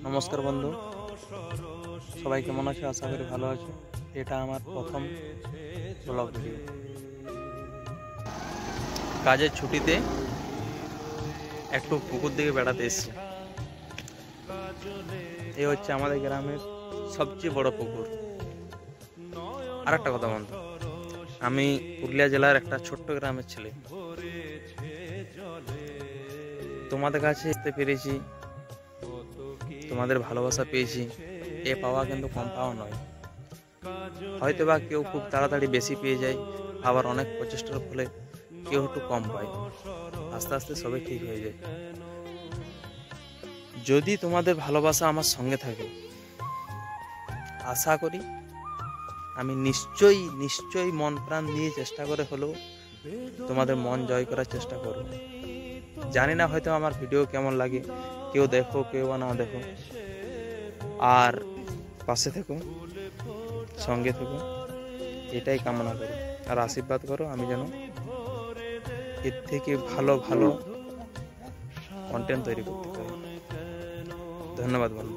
নমস্কার বন্ধু, সবাই কেমন আছো? আশা করি ভালো আছো। এটা আমার প্রথম ব্লগ ভিডিও। কাজের ছুটিতে একটু পুকুর দিকে বেড়াতে এসেছি। এই হচ্ছে আমাদের গ্রামের সবচেয়ে বড় পুকুর। আর একটা কথা বন্ধু, আমি পুরুলিয়া জেলার একটা ছোট্ট গ্রামের ছেলে। তোমাদের কাছে আসতে পেরেছি, তোমাদের ভালোবাসা পেয়েছি। এ পাওয়া কিন্তু কম পাওয়া নয়। হয়তো বা কেউ খুব তাড়াতাড়ি বেশি পেয়ে যায়, আবার অনেক প্রচেষ্টার ফলে কেউ একটু কম পায়। আস্তে আস্তে সবই ঠিক হয়ে যায়। যদি তোমাদের ভালোবাসা আমার সঙ্গে থাকে, আশা করি আমি নিশ্চয়ই মন প্রাণ দিয়ে চেষ্টা করে হলেও তোমাদের মন জয় করার চেষ্টা করব। জানি না হয়তো আমার ভিডিও কেমন লাগে, কেউ দেখো কেউ বা না দেখো। আর পাশে থেকো, সঙ্গে থেকো, এটাই কামনা করো। আর আশীর্বাদ করো আমি যেন এর থেকে ভালো ভালো কন্টেন্ট তৈরি করতে পারি। ধন্যবাদ বন্ধু।